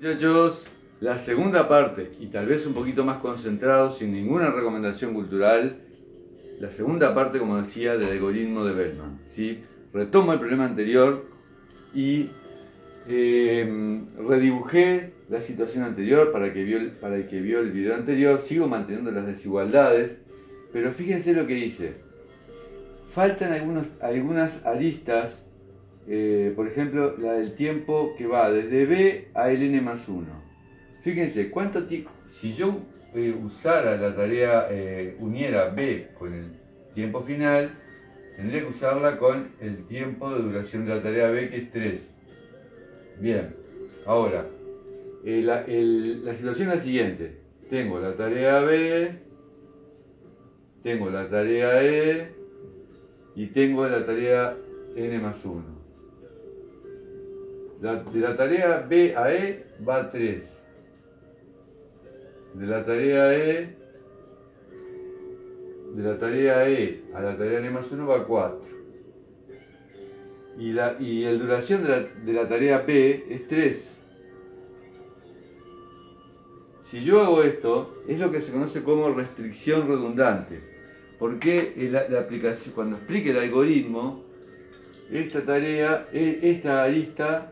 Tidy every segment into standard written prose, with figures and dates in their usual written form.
Muchachos, la segunda parte, y tal vez un poquito más concentrado, sin ninguna recomendación cultural, la segunda parte, como decía, del algoritmo de Bellman. ¿Sí? Retomo el problema anterior y redibujé la situación anterior para el que vio el video anterior. Sigo manteniendo las desigualdades, pero fíjense lo que hice. Faltan algunas aristas, por ejemplo, la del tiempo que va desde b a ln más 1. Fíjense, ¿cuánto tiempo? Si yo usara la tarea, uniera b con el tiempo final, tendría que usarla con el tiempo de duración de la tarea b, que es 3. Bien, ahora, la situación es la siguiente. Tengo la tarea b, tengo la tarea e y tengo la tarea n más 1. De la tarea b a e va 3. De la tarea E a la tarea N más 1 va 4. Y la duración de la tarea P es 3. Si yo hago esto, es lo que se conoce como restricción redundante. Porque la aplicación, cuando explique el algoritmo, esta arista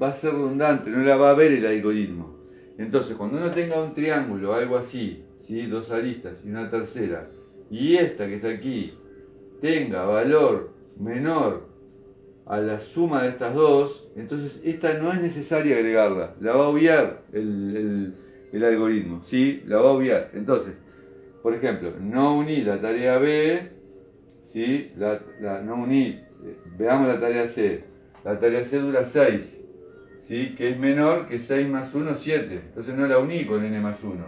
va a ser redundante, no la va a ver el algoritmo. Entonces, cuando uno tenga un triángulo, algo así, ¿sí? Dos aristas y una tercera, y esta que está aquí tenga valor menor a la suma de estas dos, entonces esta no es necesario agregarla, la va a obviar el algoritmo, ¿sí? La va a obviar. Entonces, por ejemplo, no uní la tarea B, ¿sí? No uní, veamos la tarea C. La tarea C dura 6, ¿sí? Que es menor que 6 más 1, 7. Entonces no la uní con n más 1.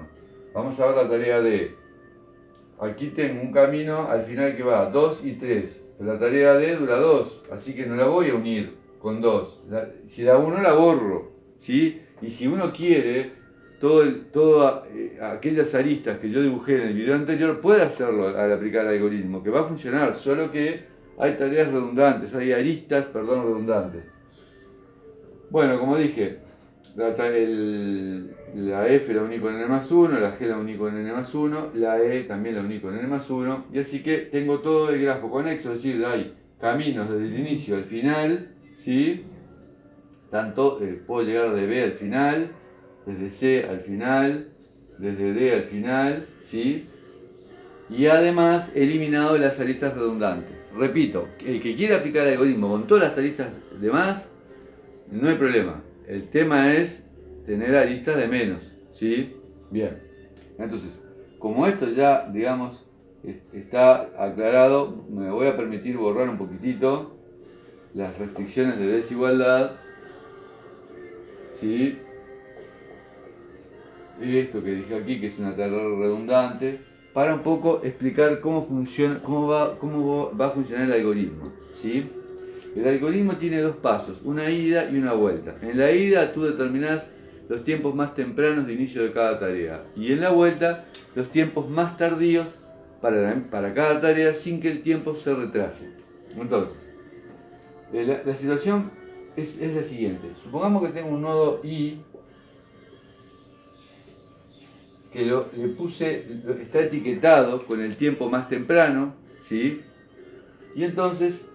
Vamos a ver la tarea D. Aquí tengo un camino al final que va 2 y 3. Pero la tarea D dura 2, así que no la voy a unir con 2. Si la uno la borro, ¿sí? Y si uno quiere, todas aquellas aristas que yo dibujé en el video anterior, puede hacerlo al aplicar el algoritmo, que va a funcionar, solo que hay tareas redundantes, hay aristas, perdón, redundantes. Bueno, como dije, la F la uní con n más 1, la G la uní con n más 1, la E también la uní con n más 1, y así que tengo todo el grafo conexo, es decir, hay caminos desde el inicio al final, ¿sí? Tanto puedo llegar de B al final, desde C al final, desde D al final, ¿sí? Y además he eliminado las aristas redundantes. Repito, el que quiera aplicar el algoritmo con todas las aristas demás, no hay problema. El tema es tener aristas de menos, ¿sí? Bien. Entonces, como esto ya, digamos, está aclarado, me voy a permitir borrar un poquitito las restricciones de desigualdad, ¿sí? Esto que dije aquí, que es una tarea redundante, para un poco explicar cómo funciona, cómo va a funcionar el algoritmo, ¿sí? El algoritmo tiene dos pasos, una ida y una vuelta. En la ida tú determinás los tiempos más tempranos de inicio de cada tarea y en la vuelta los tiempos más tardíos para cada tarea sin que el tiempo se retrase. Entonces, la situación es la siguiente. Supongamos que tengo un nodo I que está etiquetado con el tiempo más temprano, ¿sí? Y entonces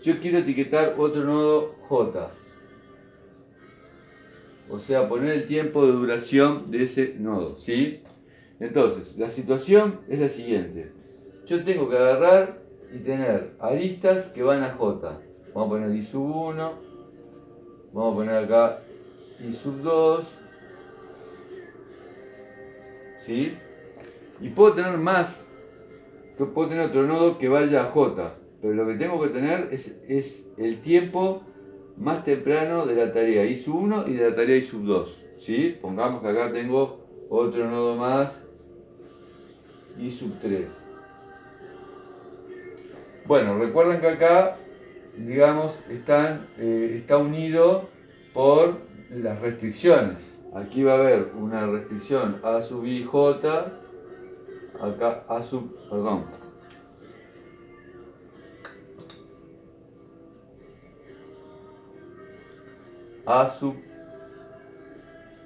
yo quiero etiquetar otro nodo J. O sea, poner el tiempo de duración de ese nodo, ¿sí? Entonces, la situación es la siguiente. Yo tengo que agarrar y tener aristas que van a J. Vamos a poner I sub 1, vamos a poner acá I sub 2, ¿sí? Y puedo tener más, puedo tener otro nodo que vaya a J, pero lo que tengo que tener es el tiempo más temprano de la tarea I sub 1 y de la tarea I sub 2, ¿sí? Pongamos que acá tengo otro nodo más I sub 3. Bueno, recuerden que acá, digamos, está unido por las restricciones. Aquí va a haber una restricción A sub I J, acá A sub, perdón, A sub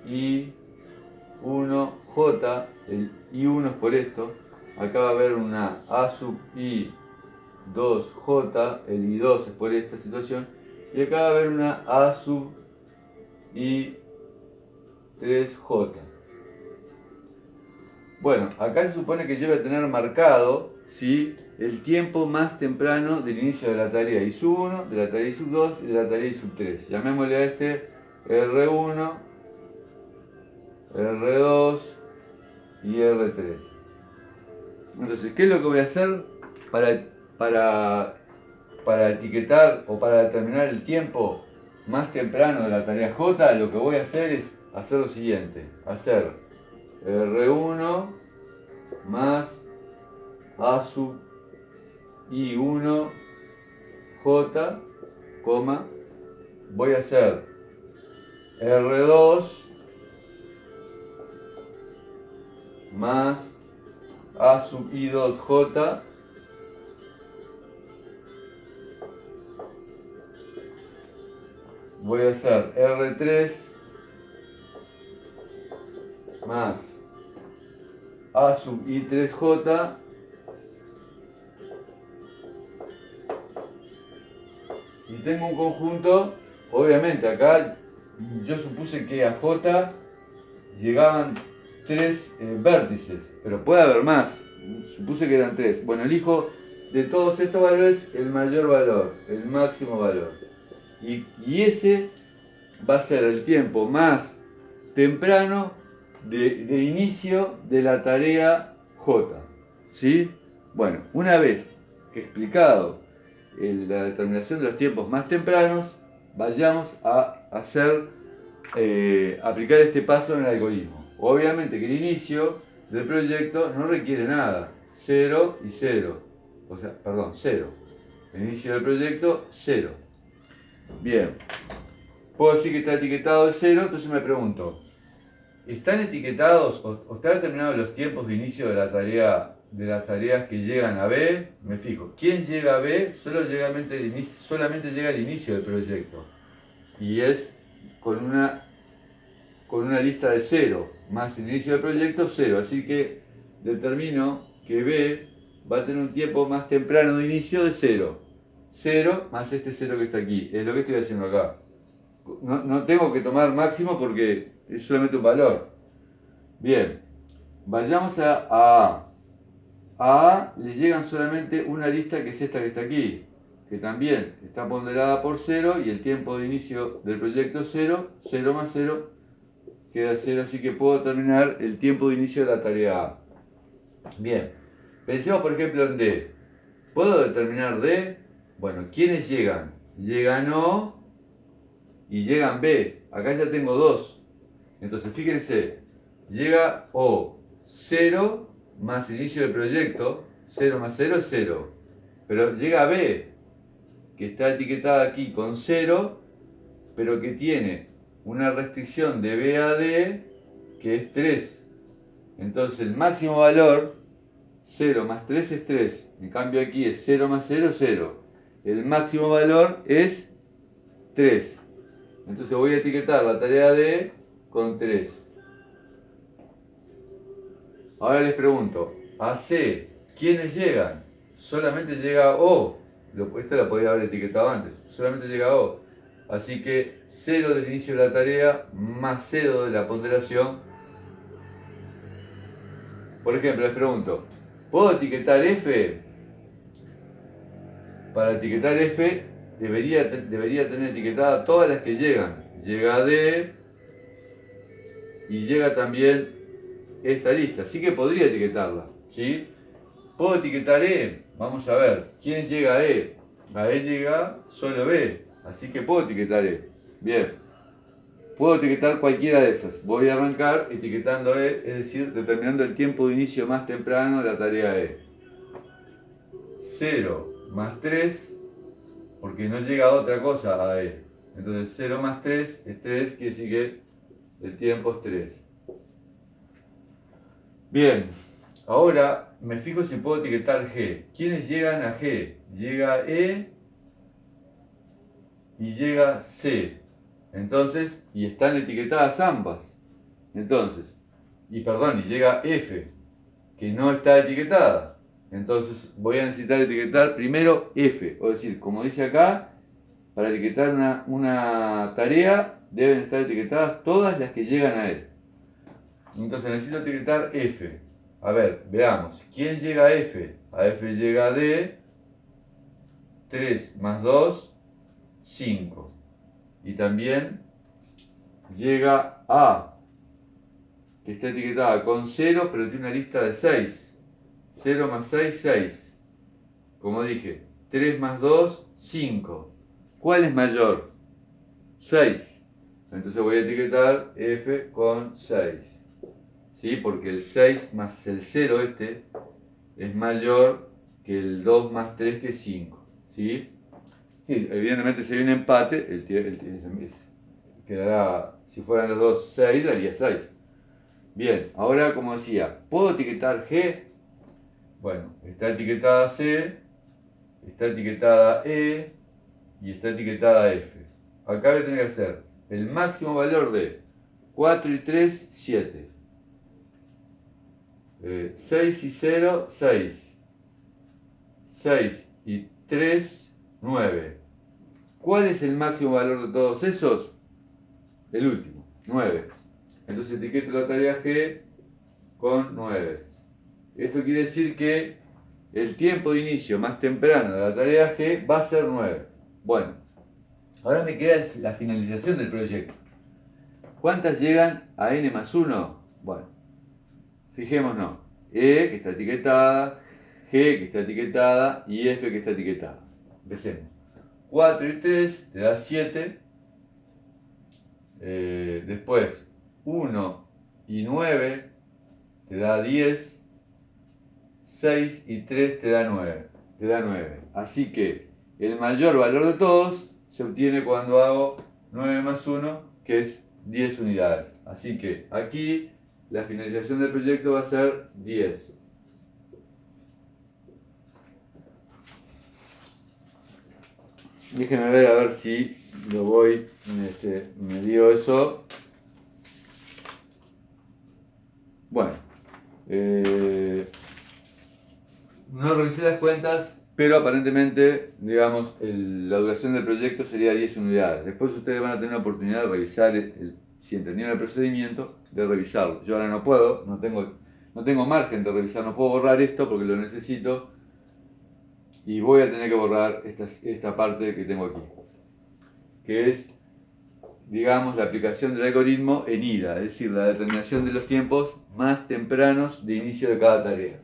I1J, el I1 es por esto, acá va a haber una A sub I2J, el I2 es por esta situación, y acá va a haber una A sub I3J. Bueno, acá se supone que yo voy a tener marcado, ¿sí?, el tiempo más temprano del inicio de la tarea I sub 1, de la tarea I sub 2 y de la tarea I sub 3. Llamémosle a este R1, R2 y R3. Entonces, ¿qué es lo que voy a hacer para, para etiquetar o para determinar el tiempo más temprano de la tarea J? Lo que voy a hacer es hacer lo siguiente, hacer R1 más A sub I1 J, coma, voy a hacer R2 más A sub I2J voy a hacer R3 más A sub I3J y tengo un conjunto, obviamente acá yo supuse que a J llegaban 3 vértices, pero puede haber más, supuse que eran 3. Bueno, elijo de todos estos valores el mayor valor, el máximo valor. Y ese va a ser el tiempo más temprano de inicio de la tarea J. ¿Sí? Bueno, una vez explicado la determinación de los tiempos más tempranos, vayamos a aplicar este paso en el algoritmo. Obviamente que el inicio del proyecto no requiere nada, 0 y 0. O sea, perdón, 0. El inicio del proyecto, 0. Bien. Puedo decir que está etiquetado de 0, entonces me pregunto, ¿están etiquetados o están determinados los tiempos de inicio de la tarea, de las tareas que llegan a B? Me fijo, ¿quién llega a B? Solamente llega al inicio del proyecto. Y es con una lista de 0, más el inicio del proyecto, 0. Así que determino que B va a tener un tiempo más temprano de inicio de 0. 0 más este 0 que está aquí. Es lo que estoy haciendo acá. No tengo que tomar máximo porque es solamente un valor. Bien, vayamos a A. A A le llegan solamente una lista que es esta que está aquí, que también está ponderada por 0 y el tiempo de inicio del proyecto 0, 0 más 0 queda 0, así que puedo determinar el tiempo de inicio de la tarea A. Bien, pensemos por ejemplo en D. ¿Puedo determinar D? Bueno, ¿quiénes llegan? Llegan O y llegan B. Acá ya tengo 2. Entonces fíjense, llega O, 0 más el inicio del proyecto, 0 más 0 es 0. Pero llega B, que está etiquetada aquí con 0, pero que tiene una restricción de B a D, que es 3. Entonces el máximo valor, 0 más 3 es 3. En cambio aquí es 0 más 0, 0. El máximo valor es 3. Entonces voy a etiquetar la tarea D con 3. Ahora les pregunto, a C, ¿quiénes llegan? Solamente llega O. Esto lo podía haber etiquetado antes. Solamente llega O. Así que 0 del inicio de la tarea más 0 de la ponderación. Por ejemplo, les pregunto, ¿puedo etiquetar F? Para etiquetar F debería tener etiquetadas todas las que llegan. Llega D y llega también esta lista, así que podría etiquetarla, ¿sí? ¿Puedo etiquetar E? Vamos a ver, ¿quién llega a E? A E llega solo B, así que puedo etiquetar E. Bien, puedo etiquetar cualquiera de esas. Voy a arrancar etiquetando E, es decir, determinando el tiempo de inicio más temprano de la tarea E. 0 más 3, porque no llega otra cosa a E. Entonces 0 más 3 es 3, quiere decir que el tiempo es 3. Bien, ahora me fijo si puedo etiquetar G. ¿Quiénes llegan a G? Llega E y llega C. Entonces, y están etiquetadas ambas. Entonces, y llega F, que no está etiquetada. Entonces voy a necesitar etiquetar primero F, o decir, como dice acá, para etiquetar una tarea deben estar etiquetadas todas las que llegan a él. Entonces necesito etiquetar F. A ver, veamos. ¿Quién llega a F? A F llega D, 3 más 2, 5. Y también llega A, que está etiquetada con 0, pero tiene una lista de 6. 0 más 6, 6. Como dije, 3 más 2, 5. ¿Cuál es mayor? 6. Entonces voy a etiquetar F con 6. ¿Sí? Porque el 6 más el 0 este es mayor que el 2 más 3 que es 5. ¿Sí? Sí, evidentemente si hay un empate, quedará, si fueran los dos 6, daría 6. Bien, ahora como decía, ¿puedo etiquetar G? Bueno, está etiquetada C, está etiquetada E y está etiquetada F. Acá voy a tener que hacer el máximo valor de 4 y 3, 7. 6 y 0, 6. 6 y 3, 9. ¿Cuál es el máximo valor de todos esos? El último, 9. Entonces etiqueto la tarea G con 9. Esto quiere decir que el tiempo de inicio más temprano de la tarea G va a ser 9. Bueno, ahora me queda la finalización del proyecto. ¿Cuántas llegan a n más 1? Bueno, fijémonos. E, que está etiquetada, G, que está etiquetada, y F, que está etiquetada. Empecemos. 4 y 3 te da 7. Después, 1 y 9 te da 10. 6 y 3 te da 9. Te da 9. Así que el mayor valor de todos se obtiene cuando hago 9 más 1, que es 10 unidades. Así que aquí la finalización del proyecto va a ser 10. Déjenme ver a ver si lo voy, me dio eso. Bueno, no revisé las cuentas, pero aparentemente, digamos, la duración del proyecto sería 10 unidades. Después ustedes van a tener la oportunidad de revisar, si entendieron el procedimiento, de revisarlo. Yo ahora no puedo, no tengo margen de revisar, no puedo borrar esto porque lo necesito. Y voy a tener que borrar esta parte que tengo aquí, que es, digamos, la aplicación del algoritmo en ida, es decir, la determinación de los tiempos más tempranos de inicio de cada tarea.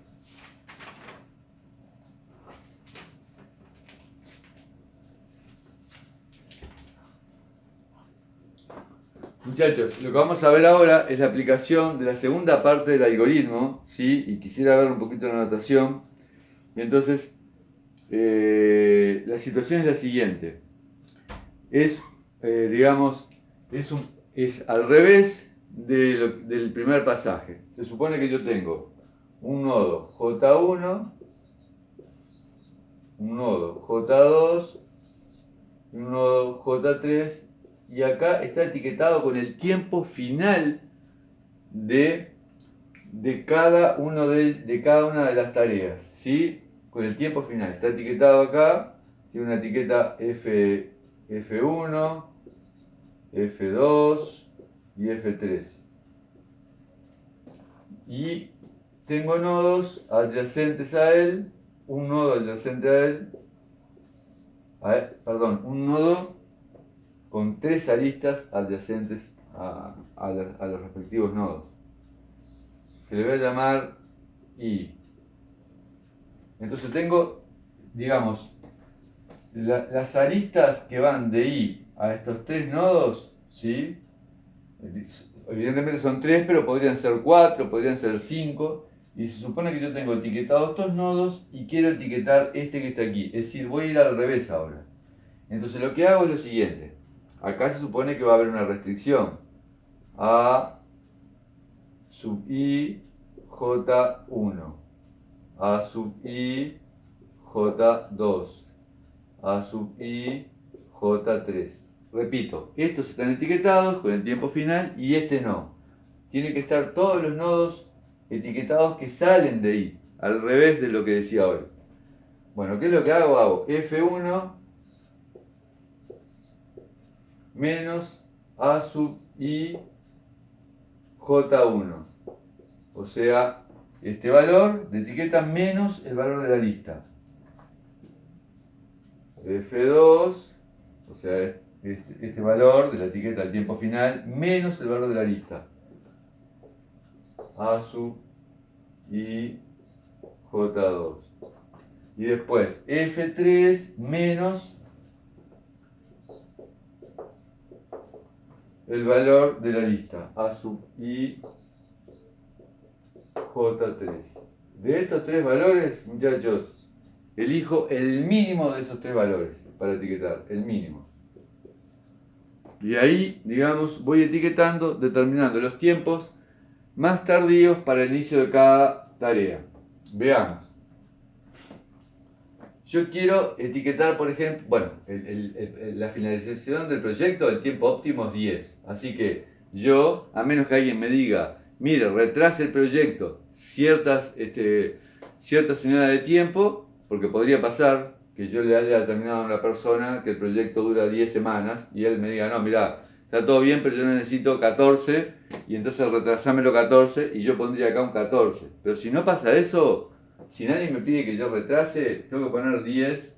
Muchachos, lo que vamos a ver ahora es la aplicación de la segunda parte del algoritmo, ¿sí? Y quisiera ver un poquito la notación. Y entonces, la situación es la siguiente. Digamos, es al revés del primer pasaje. Se supone que yo tengo un nodo J1, un nodo J2 y un nodo J3, y acá está etiquetado con el tiempo final de cada una de las tareas, ¿sí? Con el tiempo final. Está etiquetado acá, tiene una etiqueta F1, F2 y F3. Y tengo nodos adyacentes a él, un nodo adyacente a él, un nodo con 3 aristas adyacentes a los respectivos nodos, que le voy a llamar I. Entonces tengo, digamos, las aristas que van de I a estos 3 nodos, ¿sí? Evidentemente son 3, pero podrían ser 4, podrían ser 5. Y se supone que yo tengo etiquetados estos nodos y quiero etiquetar este que está aquí. Es decir, voy a ir al revés ahora. Entonces lo que hago es lo siguiente. Acá se supone que va a haber una restricción. A sub I J1. A sub I J2. A sub I J3. Repito, estos están etiquetados con el tiempo final y este no. tiene que estar todos los nodos etiquetados que salen de I, al revés de lo que decía hoy. Bueno, ¿qué es lo que hago? Hago F1 menos A sub I J1. O sea, este valor de etiqueta menos el valor de la lista. F2, o sea, este valor de la etiqueta al tiempo final menos el valor de la lista. A sub I J2. Y después F3 menos el valor de la lista. A sub I J3. De estos tres valores, muchachos, elijo el mínimo de esos tres valores para etiquetar, el mínimo. Y ahí, digamos, voy etiquetando, determinando los tiempos más tardíos para el inicio de cada tarea. Veamos. Yo quiero etiquetar, por ejemplo, bueno, la finalización del proyecto, el tiempo óptimo es 10. Así que yo, a menos que alguien me diga, mire, retrase el proyecto ciertas unidades de tiempo, porque podría pasar que yo le haya determinado a una persona que el proyecto dura 10 semanas y él me diga, no, mira, está todo bien, pero yo necesito 14 y entonces retrasámelo 14 y yo pondría acá un 14. Pero si no pasa eso, si nadie me pide que yo retrase, tengo que poner 10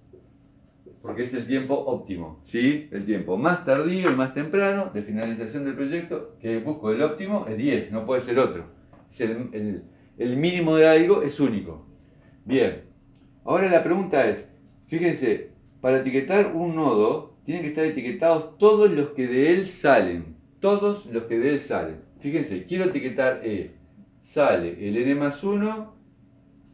porque es el tiempo óptimo, ¿sí? El tiempo más tardío y más temprano de finalización del proyecto que busco el óptimo es 10, no puede ser otro. Es el mínimo de algo es único. Bien, ahora la pregunta es, fíjense, para etiquetar un nodo tienen que estar etiquetados todos los que de él salen. Todos los que de él salen. Fíjense, quiero etiquetar E. Sale el n+1,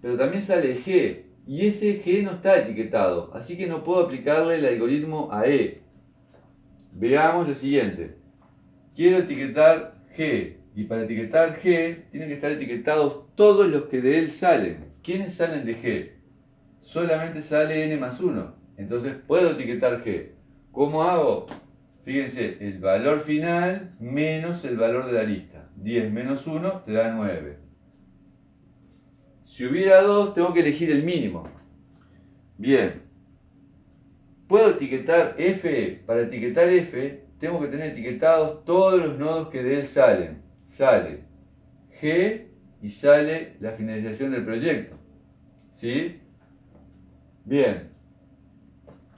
pero también sale G. Y ese G no está etiquetado, así que no puedo aplicarle el algoritmo a E. Veamos lo siguiente. Quiero etiquetar G. Y para etiquetar G, tienen que estar etiquetados todos los que de él salen. ¿Quiénes salen de G? Solamente sale n+1. Entonces puedo etiquetar G. ¿Cómo hago? Fíjense, el valor final menos el valor de la lista. 10 menos 1 te da 9. Si hubiera 2, tengo que elegir el mínimo. Bien. ¿Puedo etiquetar F? Para etiquetar F, tengo que tener etiquetados todos los nodos que de él salen. Sale G y sale la finalización del proyecto. ¿Sí? Bien.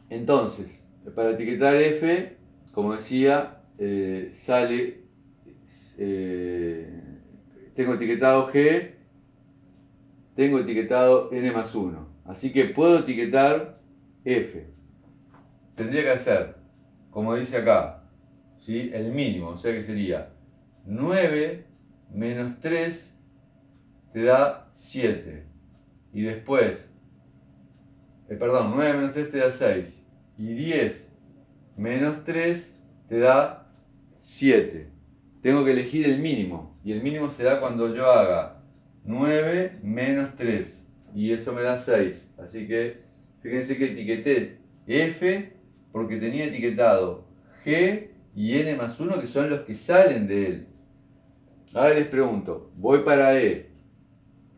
Entonces, para etiquetar F, como decía, tengo etiquetado G, tengo etiquetado n+1. Así que puedo etiquetar F. Tendría que hacer, como dice acá, ¿sí? El mínimo, o sea que sería 9 menos 3 te da 7. Y después, 9 menos 3 te da 6. Y 10 menos 3 te da 7. Tengo que elegir el mínimo. Y el mínimo se da cuando yo haga 9 menos 3. Y eso me da 6. Así que fíjense que etiqueté F porque tenía etiquetado G y n+1 que son los que salen de él. Ahora les pregunto, voy para E.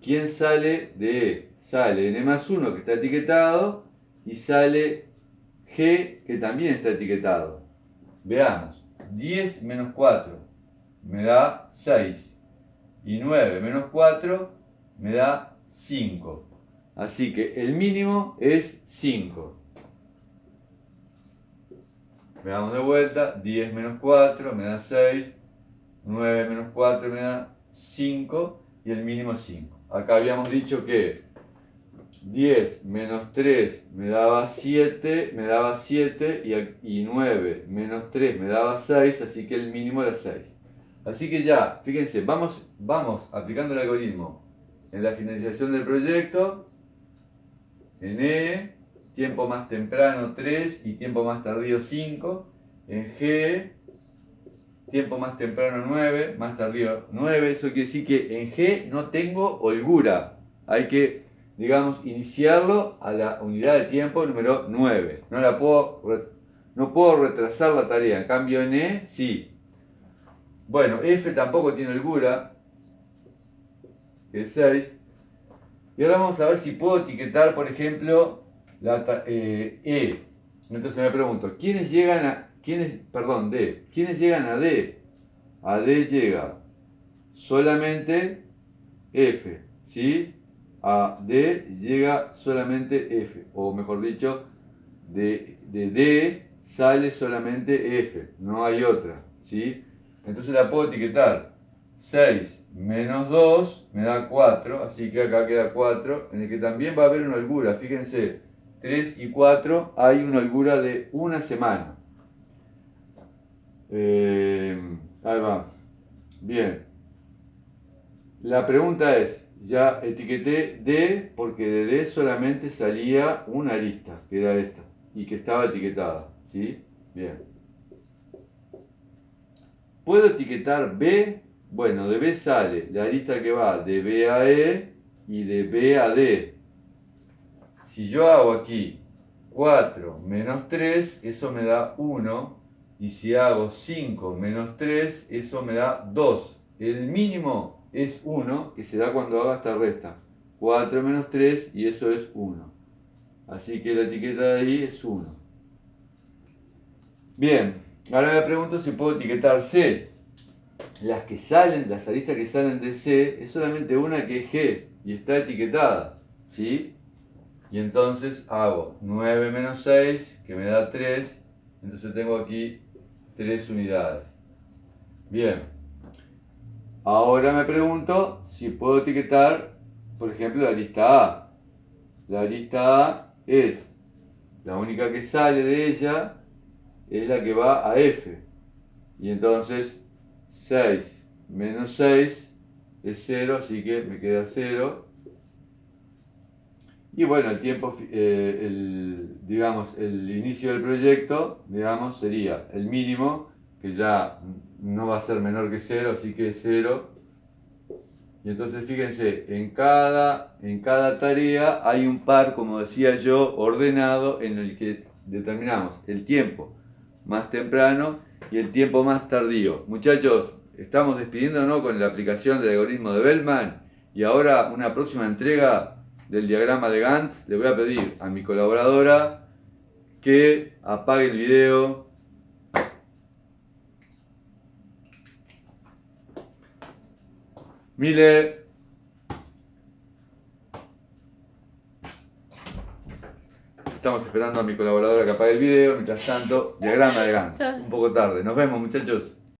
¿Quién sale de E? Sale n+1 que está etiquetado y sale G que también está etiquetado. Veamos, 10 menos 4 me da 6 y 9 menos 4 me da 5. Así que el mínimo es 5. Veamos de vuelta, 10 menos 4 me da 6, 9 menos 4 me da 5 y el mínimo es 5. Acá habíamos dicho que 10 menos 3 me daba 7 y 9 menos 3 me daba 6, así que el mínimo era 6. Así que ya, fíjense, vamos aplicando el algoritmo en la finalización del proyecto, en E, tiempo más temprano 3 y tiempo más tardío 5, en G, tiempo más temprano 9, más tardío 9, eso quiere decir que en G no tengo holgura, hay que, digamos, iniciarlo a la unidad de tiempo número 9, no puedo retrasar la tarea, en cambio en E, sí. Bueno, F tampoco tiene holgura, que es 6. Y ahora vamos a ver si puedo etiquetar, por ejemplo, E. Entonces me pregunto, ¿quiénes llegan a D? ¿Quiénes llegan a D? A D llega solamente F, ¿sí? A D llega solamente F, o mejor dicho, de D sale solamente F, no hay otra, ¿sí? Entonces la puedo etiquetar. 6 menos 2 me da 4, así que acá queda 4, en el que también va a haber una holgura. Fíjense, 3 y 4 hay una holgura de una semana. Ahí va. Bien. La pregunta es, ya etiqueté D porque de D solamente salía una arista, que era esta, y que estaba etiquetada, ¿sí? Bien. ¿Puedo etiquetar B? Bueno, de B sale la arista que va de B a E y de B a D. Si yo hago aquí 4 menos 3, eso me da 1. Y si hago 5 menos 3, eso me da 2. El mínimo es 1, que se da cuando haga esta resta. 4 menos 3 y eso es 1. Así que la etiqueta de ahí es 1. Bien, ahora me pregunto si puedo etiquetar C. Las que salen, las aristas que salen de C, es solamente una que es G y está etiquetada, ¿sí? Y entonces hago 9 menos 6, que me da 3, entonces tengo aquí 3 unidades. Bien, ahora me pregunto si puedo etiquetar, por ejemplo, la lista A. La lista A es la única que sale de ella, es la que va a F. Y entonces 6 menos 6 es 0, así que me queda 0. Y bueno, el tiempo, digamos, el inicio del proyecto, digamos, sería el mínimo, que ya no va a ser menor que 0, así que es 0. Y entonces fíjense, en cada tarea hay un par, como decía yo, ordenado en el que determinamos el tiempo más temprano y el tiempo más tardío. Muchachos, estamos despidiéndonos con la aplicación del algoritmo de Bellman y ahora una próxima entrega del diagrama de Gantt. Le voy a pedir a mi colaboradora que apague el video. Miller. Estamos esperando a mi colaboradora que apague el video. Mientras tanto, diagrama de Gantt. Un poco tarde. Nos vemos, muchachos.